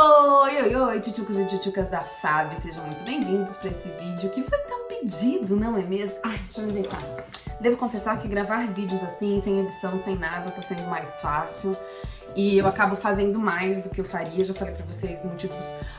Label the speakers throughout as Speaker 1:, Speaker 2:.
Speaker 1: Oi, tchutchucos e tchutchucas da Fábio, sejam muito bem-vindos para esse vídeo que foi tão pedido, não é mesmo? Ai, deixa eu me ajeitar. Devo confessar que gravar vídeos assim, sem edição, sem nada, tá sendo mais fácil. E eu acabo fazendo mais do que eu faria, já falei pra vocês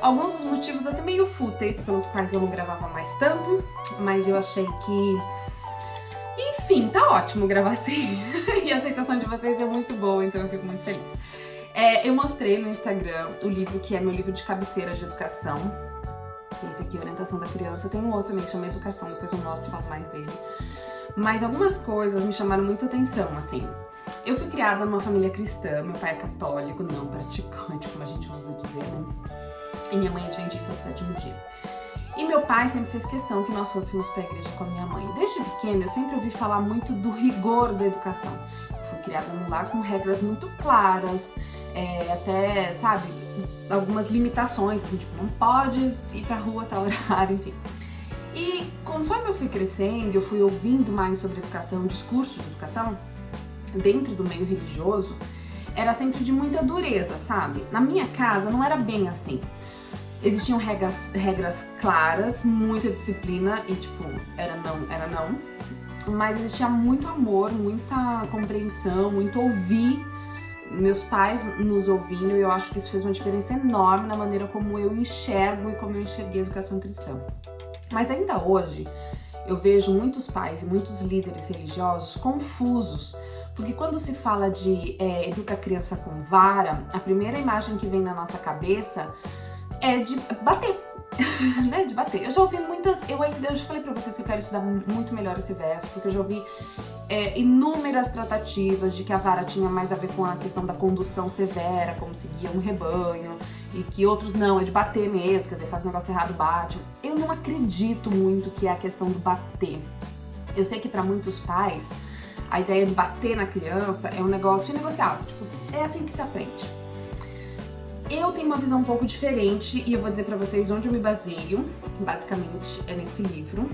Speaker 1: alguns dos motivos até meio fúteis pelos quais eu não gravava mais tanto, mas eu achei que... Enfim, tá ótimo gravar assim, e a aceitação de vocês é muito boa, então eu fico muito feliz. Eu mostrei no Instagram o livro que é meu livro de cabeceira de educação. Esse aqui, Orientação da Criança. Tem um outro também que chama Educação, depois eu mostro e falo mais dele. Mas algumas coisas me chamaram muita atenção, assim. Eu fui criada numa família cristã, meu pai é católico, não praticante, como a gente usa dizer, né? E minha mãe é adventista do sétimo dia. E meu pai sempre fez questão que nós fôssemos pra igreja com a minha mãe. Desde pequena eu sempre ouvi falar muito do rigor da educação. Eu fui criada num lar com regras muito claras, até, sabe, algumas limitações, assim, tipo, não pode ir pra rua a tal horário, enfim. E conforme eu fui crescendo, eu fui ouvindo mais sobre educação, discurso de educação, dentro do meio religioso, era sempre de muita dureza, sabe? Na minha casa não era bem assim. Existiam regras claras, muita disciplina e tipo, era não. Mas existia muito amor, muita compreensão, muito ouvir meus pais nos ouvindo, e eu acho que isso fez uma diferença enorme na maneira como eu enxergo e como eu enxerguei a educação cristã. Mas ainda hoje, eu vejo muitos pais e muitos líderes religiosos confusos, porque quando se fala de educar a criança com vara, a primeira imagem que vem na nossa cabeça é de bater, né? De bater. Eu já ouvi muitas, eu já falei pra vocês que eu quero estudar muito melhor esse verso, porque eu já ouvi inúmeras tratativas de que a vara tinha mais a ver com a questão da condução severa, como seguia um rebanho, e que outros não, é de bater mesmo, quer dizer, faz um negócio errado, bate. Eu não acredito muito que é a questão do bater. Eu sei que pra muitos pais, a ideia de bater na criança é um negócio inegociável, tipo, é assim que se aprende. Eu tenho uma visão um pouco diferente e eu vou dizer pra vocês onde eu me baseio, basicamente é nesse livro,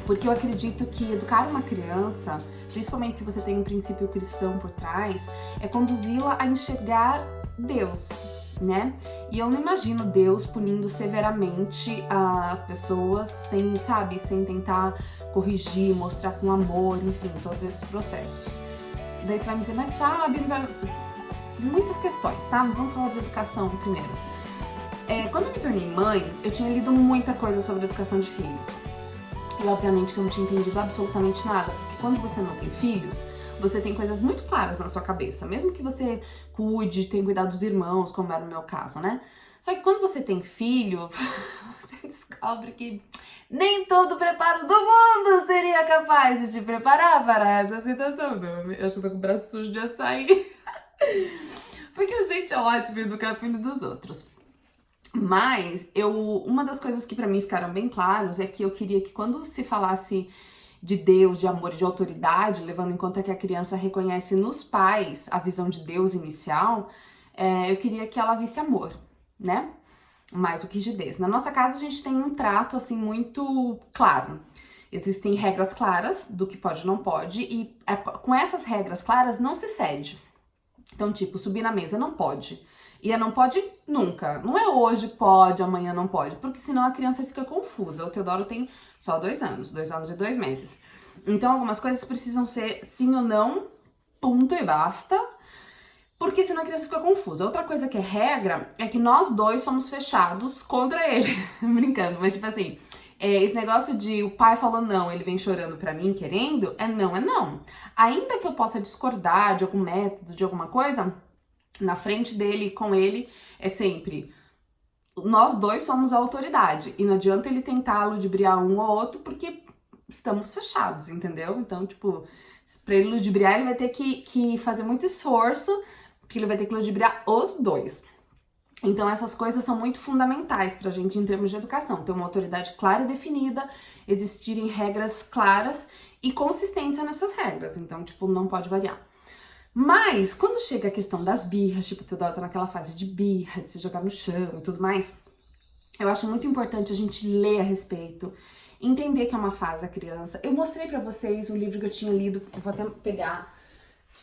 Speaker 1: porque eu acredito que educar uma criança, principalmente se você tem um princípio cristão por trás, é conduzi-la a enxergar Deus, né? E eu não imagino Deus punindo severamente as pessoas sem tentar corrigir, mostrar com amor, enfim, todos esses processos. Daí você vai me dizer, mas Fábio, muitas questões, tá? Vamos falar de educação primeiro. Quando eu me tornei mãe, eu tinha lido muita coisa sobre educação de filhos. E obviamente que eu não tinha entendido absolutamente nada, porque quando você não tem filhos, você tem coisas muito claras na sua cabeça, mesmo que você cuide, tenha cuidado dos irmãos, como era no meu caso, né? Só que quando você tem filho, você descobre que nem todo preparo do mundo seria capaz de te preparar para essa situação. Eu acho que eu tô com o braço sujo de açaí. Porque a gente é ótimo em educar filho dos outros. Mas uma das coisas que pra mim ficaram bem claros é que eu queria que quando se falasse de Deus, de amor e de autoridade, levando em conta que a criança reconhece nos pais a visão de Deus inicial, eu queria que ela visse amor, né? Mais do que rigidez. Na nossa casa a gente tem um trato assim muito claro. Existem regras claras do que pode e não pode, e com essas regras claras não se cede. Então, tipo, subir na mesa não pode. E não pode nunca. Não é hoje pode, amanhã não pode. Porque senão a criança fica confusa. O Teodoro tem só 2 anos. 2 anos e 2 meses. Então, algumas coisas precisam ser sim ou não, ponto e basta. Porque senão a criança fica confusa. Outra coisa que é regra é que nós dois somos fechados contra ele. Brincando, mas tipo assim... esse negócio de o pai falou não, ele vem chorando pra mim, querendo, é não. Ainda que eu possa discordar de algum método, de alguma coisa, na frente dele, com ele, é sempre nós dois somos a autoridade. E não adianta ele tentar ludibriar um ou outro, porque estamos fechados, entendeu? Então, tipo, pra ele ludibriar, ele vai ter que fazer muito esforço, porque ele vai ter que ludibriar os dois. Então essas coisas são muito fundamentais pra gente em termos de educação, ter uma autoridade clara e definida, existirem regras claras e consistência nessas regras, então tipo, não pode variar. Mas quando chega a questão das birras, tipo, o Teodoro tá naquela fase de birra, de se jogar no chão e tudo mais, eu acho muito importante a gente ler a respeito, entender que é uma fase da criança. Eu mostrei pra vocês o livro que eu tinha lido, eu vou até pegar,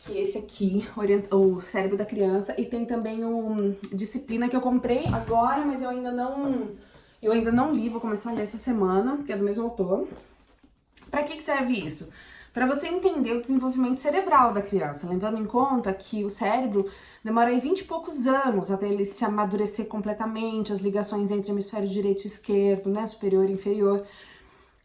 Speaker 1: que esse aqui, o cérebro da criança, e tem também o Disciplina que eu comprei agora, mas eu ainda não li, vou começar a ler essa semana, que é do mesmo autor. Pra que serve isso? Para você entender o desenvolvimento cerebral da criança, levando em conta que o cérebro demora aí 20 e poucos anos até ele se amadurecer completamente, as ligações entre hemisfério direito e esquerdo, né, superior e inferior.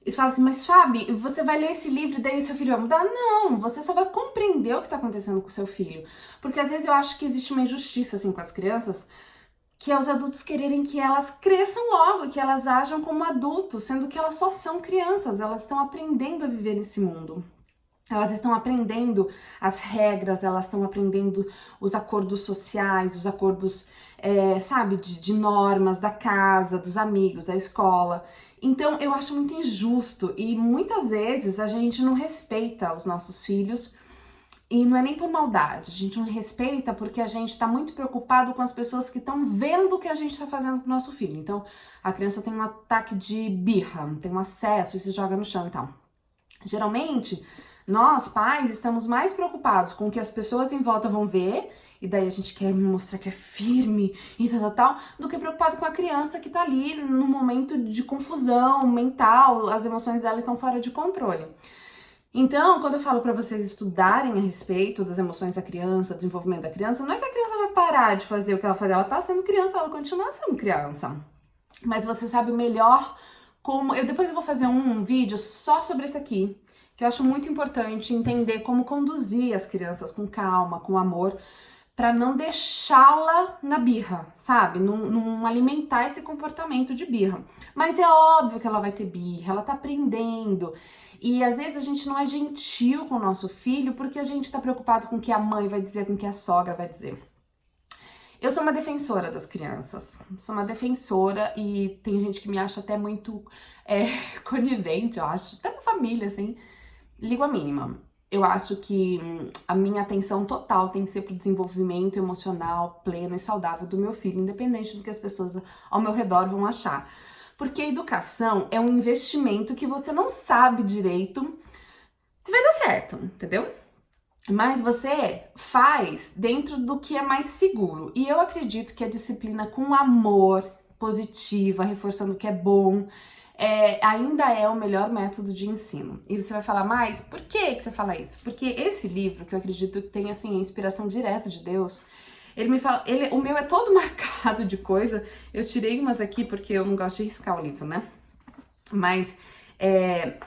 Speaker 1: E você fala assim, mas Fabi, você vai ler esse livro e daí seu filho vai mudar? Não, você só vai compreender o que está acontecendo com o seu filho. Porque às vezes eu acho que existe uma injustiça assim com as crianças, que é os adultos quererem que elas cresçam logo, que elas ajam como adultos, sendo que elas só são crianças, elas estão aprendendo a viver nesse mundo. Elas estão aprendendo as regras, elas estão aprendendo os acordos sociais, os acordos, sabe, de normas da casa, dos amigos, da escola. Então, eu acho muito injusto e muitas vezes a gente não respeita os nossos filhos e não é nem por maldade, a gente não respeita porque a gente está muito preocupado com as pessoas que estão vendo o que a gente está fazendo com o nosso filho. Então, a criança tem um ataque de birra, tem um acesso e se joga no chão e tal. Geralmente, nós, pais, estamos mais preocupados com o que as pessoas em volta vão ver, e daí a gente quer mostrar que é firme e tal, do que preocupado com a criança que tá ali no momento de confusão mental, as emoções dela estão fora de controle. Então, quando eu falo para vocês estudarem a respeito das emoções da criança, do desenvolvimento da criança, não é que a criança vai parar de fazer o que ela faz, ela tá sendo criança, ela continua sendo criança. Mas você sabe melhor como... Depois eu vou fazer um vídeo só sobre isso aqui, que eu acho muito importante entender como conduzir as crianças com calma, com amor, para não deixá-la na birra, sabe? Não alimentar esse comportamento de birra. Mas é óbvio que ela vai ter birra, ela tá aprendendo. E às vezes a gente não é gentil com o nosso filho porque a gente tá preocupado com o que a mãe vai dizer, com o que a sogra vai dizer. Eu sou uma defensora das crianças, sou uma defensora e tem gente que me acha até muito conivente, eu acho, até na família, assim. Ligo a mínima. Eu acho que a minha atenção total tem que ser pro desenvolvimento emocional pleno e saudável do meu filho, independente do que as pessoas ao meu redor vão achar. Porque a educação é um investimento que você não sabe direito se vai dar certo, entendeu? Mas você faz dentro do que é mais seguro. E eu acredito que a disciplina com amor, positiva, reforçando o que é bom, ainda é o melhor método de ensino. E você vai falar, mas por que você fala isso? Porque esse livro, que eu acredito que tem assim, a inspiração direta de Deus, ele me fala, o meu é todo marcado de coisa, eu tirei umas aqui porque eu não gosto de riscar o livro, né? Mas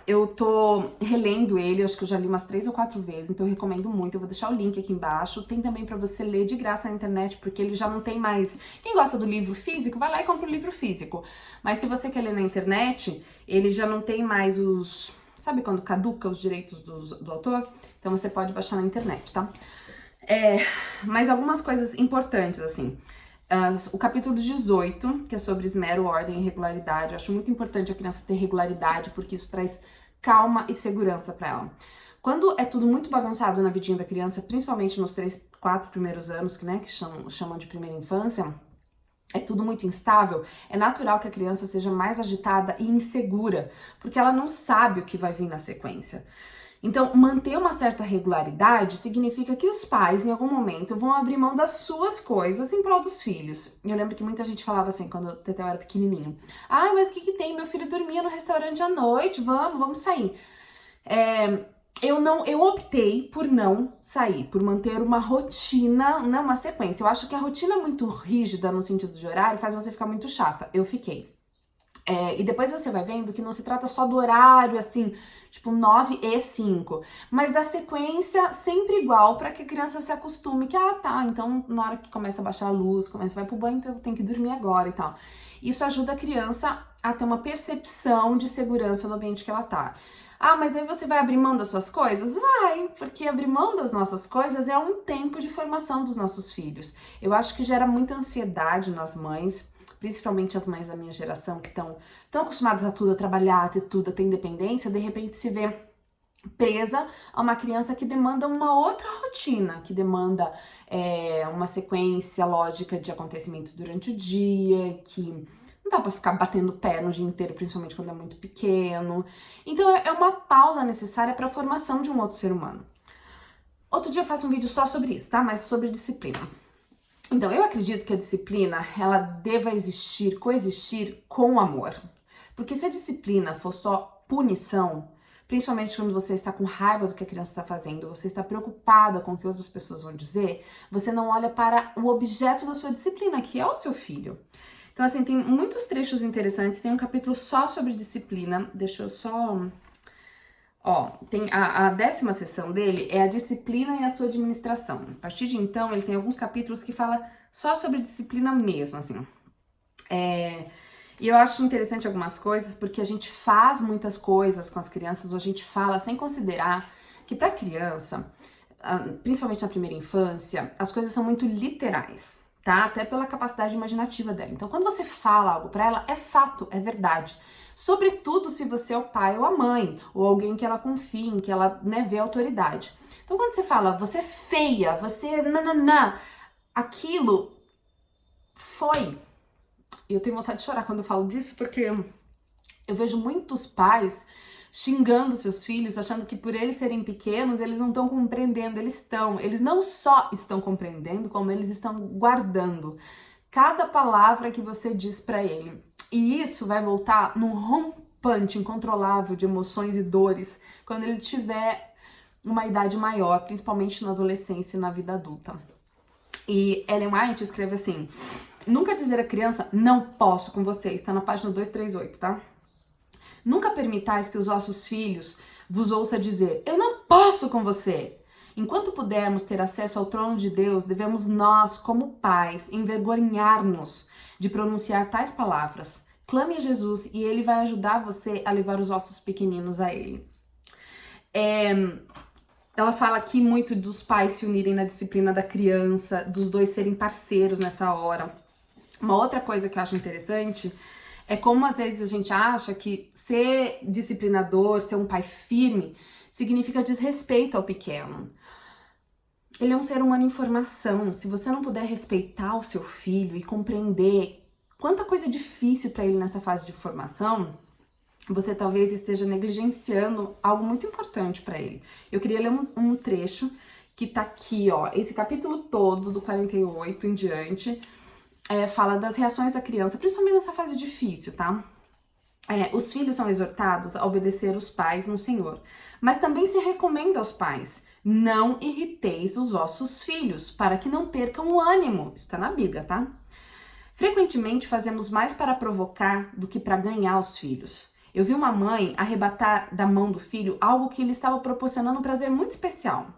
Speaker 1: eu tô relendo ele, acho que eu já li umas 3 ou 4 vezes, então eu recomendo muito, eu vou deixar o link aqui embaixo. Tem também pra você ler de graça na internet, porque ele já não tem mais... Quem gosta do livro físico, vai lá e compra o livro físico. Mas se você quer ler na internet, ele já não tem mais os... Sabe quando caduca os direitos do autor? Então você pode baixar na internet, tá? Mas algumas coisas importantes, assim... o capítulo 18, que é sobre esmero, ordem e regularidade. Eu acho muito importante a criança ter regularidade, porque isso traz calma e segurança para ela. Quando é tudo muito bagunçado na vidinha da criança, principalmente nos 3, 4 primeiros anos, que chamam de primeira infância, é tudo muito instável, é natural que a criança seja mais agitada e insegura, porque ela não sabe o que vai vir na sequência. Então, manter uma certa regularidade significa que os pais, em algum momento, vão abrir mão das suas coisas em prol dos filhos. Eu lembro que muita gente falava assim, quando o Teteu era pequenininho. Ah, mas o que tem? Meu filho dormia no restaurante à noite, vamos sair. Eu optei por não sair, por manter uma rotina, não uma sequência. Eu acho que a rotina muito rígida no sentido de horário faz você ficar muito chata. Eu fiquei. E depois você vai vendo que não se trata só do horário, assim, tipo 9 e 5, mas da sequência sempre igual para que a criança se acostume que, tá, então na hora que começa a baixar a luz, vai pro banho, então eu tenho que dormir agora e tal. Isso ajuda a criança a ter uma percepção de segurança no ambiente que ela tá. Ah, mas daí você vai abrir mão das suas coisas? Vai, porque abrir mão das nossas coisas é um tempo de formação dos nossos filhos. Eu acho que gera muita ansiedade nas mães, principalmente as mães da minha geração que estão acostumadas a tudo, a trabalhar, a ter tudo, a ter independência, de repente se vê presa a uma criança que demanda uma outra rotina, que demanda uma sequência lógica de acontecimentos durante o dia, que não dá pra ficar batendo pé no dia inteiro, principalmente quando é muito pequeno. Então é uma pausa necessária para a formação de um outro ser humano. Outro dia eu faço um vídeo só sobre isso, tá? Mas sobre disciplina. Então, eu acredito que a disciplina, ela deva existir, coexistir com o amor. Porque se a disciplina for só punição, principalmente quando você está com raiva do que a criança está fazendo, você está preocupada com o que outras pessoas vão dizer, você não olha para o objeto da sua disciplina, que é o seu filho. Então, assim, tem muitos trechos interessantes, tem um capítulo só sobre disciplina, deixa eu só... Ó, tem a 10ª sessão dele é a disciplina e a sua administração. A partir de então, ele tem alguns capítulos que fala só sobre disciplina mesmo, assim. E eu acho interessante algumas coisas, porque a gente faz muitas coisas com as crianças, ou a gente fala sem considerar que para criança, principalmente na primeira infância, as coisas são muito literais, tá? Até pela capacidade imaginativa dela. Então, quando você fala algo para ela, é fato, é verdade. Sobretudo se você é o pai ou a mãe, ou alguém que ela confia, em que ela, né, vê autoridade. Então, quando você fala, você é feia, você é nananã, aquilo foi. E eu tenho vontade de chorar quando eu falo disso, porque eu vejo muitos pais xingando seus filhos, achando que por eles serem pequenos, eles não estão compreendendo, eles não só estão compreendendo, como eles estão guardando cada palavra que você diz para ele. E isso vai voltar num rompante incontrolável de emoções e dores quando ele tiver uma idade maior, principalmente na adolescência e na vida adulta. E Ellen White escreve assim: nunca dizer à criança, não posso com você, está na página 238, tá? Nunca permitais que os vossos filhos vos ouça dizer, eu não posso com você. Enquanto pudermos ter acesso ao trono de Deus, devemos nós, como pais, envergonhar-nos de pronunciar tais palavras. Clame a Jesus e Ele vai ajudar você a levar os vossos pequeninos a Ele. Ela fala aqui muito dos pais se unirem na disciplina da criança, dos dois serem parceiros nessa hora. Uma outra coisa que eu acho interessante é como às vezes a gente acha que ser disciplinador, ser um pai firme, significa desrespeito ao pequeno. Ele é um ser humano em formação. Se você não puder respeitar o seu filho e compreender quanta coisa difícil para ele nessa fase de formação, você talvez esteja negligenciando algo muito importante para ele. Eu queria ler um trecho que tá aqui, ó. Esse capítulo todo, do 48 em diante, fala das reações da criança, principalmente nessa fase difícil, tá? Os filhos são exortados a obedecer os pais no Senhor, mas também se recomenda aos pais, não irriteis os vossos filhos, para que não percam o ânimo. Isso tá na Bíblia, tá? Frequentemente fazemos mais para provocar do que para ganhar os filhos. Eu vi uma mãe arrebatar da mão do filho algo que lhe estava proporcionando um prazer muito especial.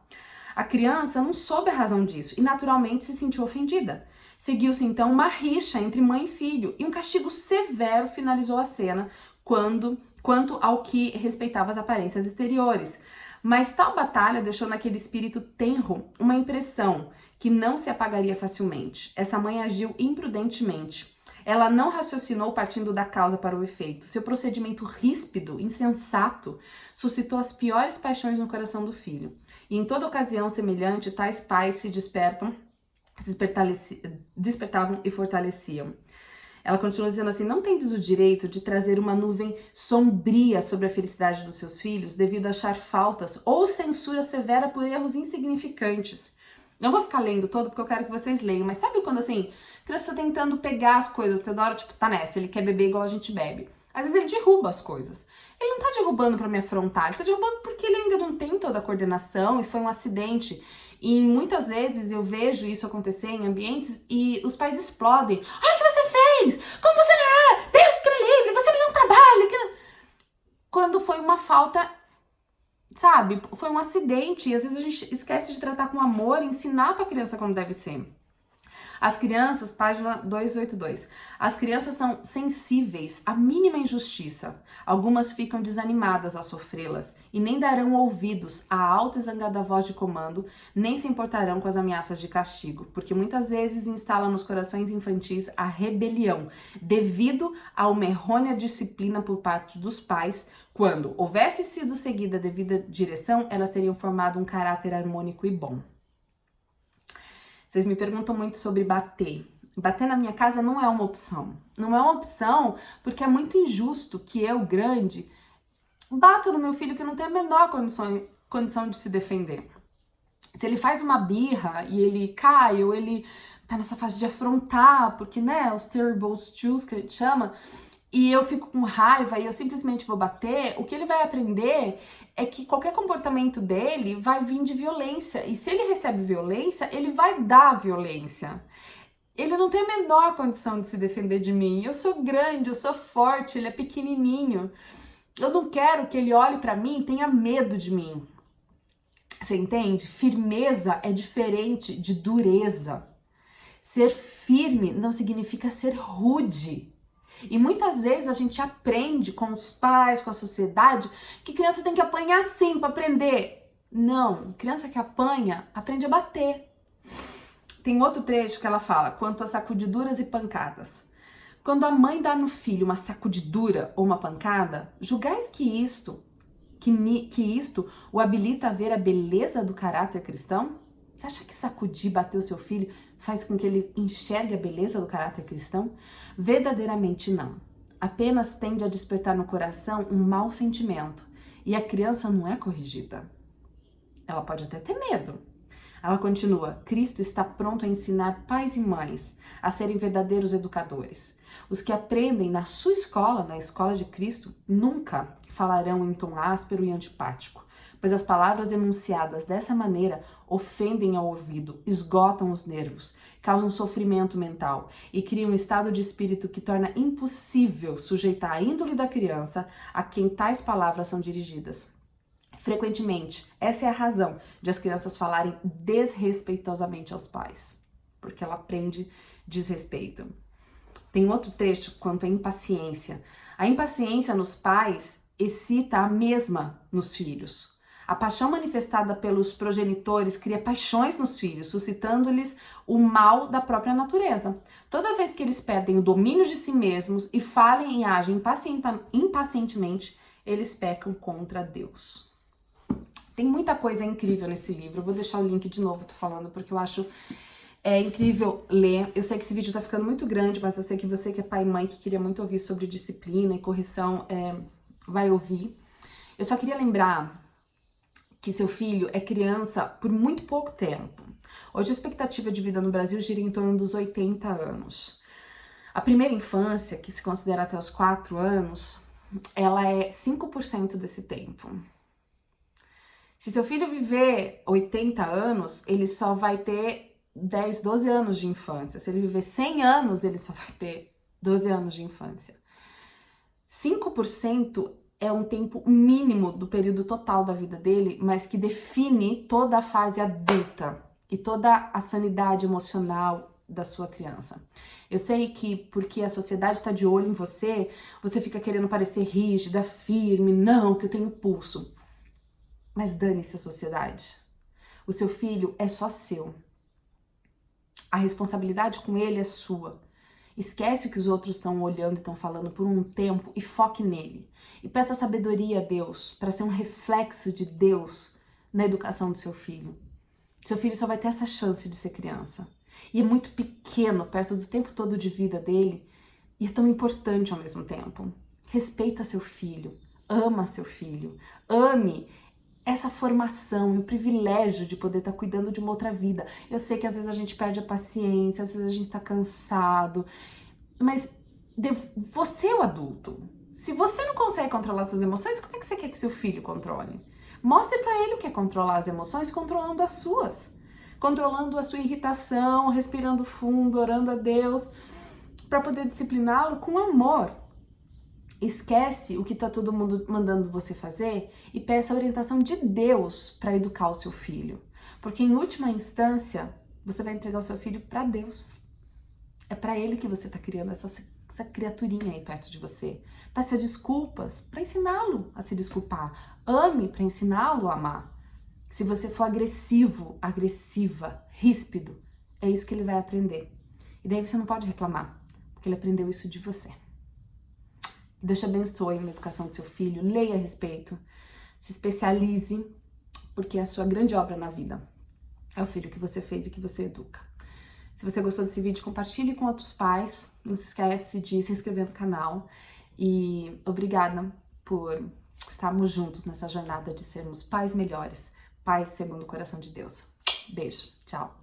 Speaker 1: A criança não soube a razão disso e naturalmente se sentiu ofendida. Seguiu-se então uma rixa entre mãe e filho e um castigo severo finalizou a cena quanto ao que respeitava as aparências exteriores. Mas tal batalha deixou naquele espírito tenro uma impressão que não se apagaria facilmente. Essa mãe agiu imprudentemente. Ela não raciocinou partindo da causa para o efeito. Seu procedimento ríspido, insensato, suscitou as piores paixões no coração do filho. E em toda ocasião semelhante, tais pais se despertavam e fortaleciam. Ela continua dizendo assim, não tendes o direito de trazer uma nuvem sombria sobre a felicidade dos seus filhos devido a achar faltas ou censura severa por erros insignificantes. Não vou ficar lendo todo porque eu quero que vocês leiam, mas sabe quando assim, a criança tá tentando pegar as coisas, toda hora, tipo, tá nessa, ele quer beber igual a gente bebe. Às vezes ele derruba as coisas. Ele não tá derrubando pra me afrontar, ele tá derrubando porque ele ainda não tem toda a coordenação e foi um acidente. E muitas vezes eu vejo isso acontecer em ambientes e os pais explodem. Olha o que você fez! Como você não é? Deus que me livre! Você me deu um trabalho! Quando foi uma falta, sabe? Foi um acidente. E às vezes a gente esquece de tratar com amor e ensinar pra criança como deve ser. As crianças, página 282, as crianças são sensíveis à mínima injustiça. Algumas ficam desanimadas a sofrê-las e nem darão ouvidos à alta e zangada voz de comando, nem se importarão com as ameaças de castigo, porque muitas vezes instala nos corações infantis a rebelião, devido a uma errônea disciplina por parte dos pais. Quando houvesse sido seguida a devida direção, elas teriam formado um caráter harmônico e bom. Vocês me perguntam muito sobre bater. Bater na minha casa não é uma opção. Não é uma opção porque é muito injusto que eu, grande, bata no meu filho que não tem a menor condição de se defender. Se ele faz uma birra e ele cai, ou ele tá nessa fase de afrontar, porque, né, os terrible twos que a gente chama, e eu fico com raiva e eu simplesmente vou bater, o que ele vai aprender é que qualquer comportamento dele vai vir de violência. E se ele recebe violência, ele vai dar violência. Ele não tem a menor condição de se defender de mim. Eu sou grande, eu sou forte, ele é pequenininho. Eu não quero que ele olhe pra mim e tenha medo de mim. Você entende? Firmeza é diferente de dureza. Ser firme não significa ser rude. E muitas vezes a gente aprende com os pais, com a sociedade, que criança tem que apanhar sim para aprender. Não, criança que apanha aprende a bater. Tem outro trecho que ela fala, quanto a sacudiduras e pancadas. Quando a mãe dá no filho uma sacudidura ou uma pancada, julgais que isto o habilita a ver a beleza do caráter cristão? Você acha que sacudir, bater o seu filho faz com que ele enxergue a beleza do caráter cristão? Verdadeiramente não. Apenas tende a despertar no coração um mau sentimento. E a criança não é corrigida. Ela pode até ter medo. Ela continua, Cristo está pronto a ensinar pais e mães a serem verdadeiros educadores. Os que aprendem na sua escola, na escola de Cristo, nunca falarão em tom áspero e antipático, pois as palavras enunciadas dessa maneira ofendem ao ouvido, esgotam os nervos, causam sofrimento mental e criam um estado de espírito que torna impossível sujeitar a índole da criança a quem tais palavras são dirigidas. Frequentemente, essa é a razão de as crianças falarem desrespeitosamente aos pais, porque ela aprende desrespeito. Tem outro trecho quanto à impaciência. A impaciência nos pais excita a mesma nos filhos. A paixão manifestada pelos progenitores cria paixões nos filhos, suscitando-lhes o mal da própria natureza. Toda vez que eles perdem o domínio de si mesmos e falem e agem impacientemente, eles pecam contra Deus. Tem muita coisa incrível nesse livro. Eu vou deixar o link de novo, tô falando, porque eu acho incrível ler. Eu sei que esse vídeo tá ficando muito grande, mas eu sei que você que é pai e mãe, que queria muito ouvir sobre disciplina e correção, vai ouvir. Eu só queria lembrar que seu filho é criança por muito pouco tempo. Hoje a expectativa de vida no Brasil gira em torno dos 80 anos. A primeira infância, que se considera até os 4 anos, ela é 5% desse tempo. Se seu filho viver 80 anos, ele só vai ter 10, 12 anos de infância. Se ele viver 100 anos, ele só vai ter 12 anos de infância. 5% é um tempo mínimo do período total da vida dele, mas que define toda a fase adulta e toda a sanidade emocional da sua criança. Eu sei que porque a sociedade está de olho em você, você fica querendo parecer rígida, firme, não, que eu tenho pulso. Mas dane-se a sociedade. O seu filho é só seu. A responsabilidade com ele é sua. Esquece o que os outros estão olhando e estão falando por um tempo e foque nele. E peça sabedoria a Deus para ser um reflexo de Deus na educação do seu filho. Seu filho só vai ter essa chance de ser criança. E é muito pequeno, perto do tempo todo de vida dele, e é tão importante ao mesmo tempo. Respeita seu filho, ama seu filho, ame essa formação e o privilégio de poder estar cuidando de uma outra vida. Eu sei que às vezes a gente perde a paciência, às vezes a gente tá cansado, mas você é o adulto. Se você não consegue controlar suas emoções, como é que você quer que seu filho controle? Mostre pra ele o que é controlar as emoções, controlando as suas. Controlando a sua irritação, respirando fundo, orando a Deus, para poder discipliná-lo com amor. Esquece o que tá todo mundo mandando você fazer e peça a orientação de Deus para educar o seu filho. Porque em última instância, você vai entregar o seu filho para Deus. É para ele que você tá criando essa criaturinha aí perto de você. Peça desculpas para ensiná-lo a se desculpar. Ame para ensiná-lo a amar. Se você for agressivo, agressiva, ríspido, é isso que ele vai aprender. E daí você não pode reclamar, porque ele aprendeu isso de você. Deus te abençoe na educação do seu filho, leia a respeito, se especialize, porque é a sua grande obra na vida. É o filho que você fez e que você educa. Se você gostou desse vídeo, compartilhe com outros pais. Não se esquece de se inscrever no canal. E obrigada por estarmos juntos nessa jornada de sermos pais melhores, pais segundo o coração de Deus. Beijo, tchau!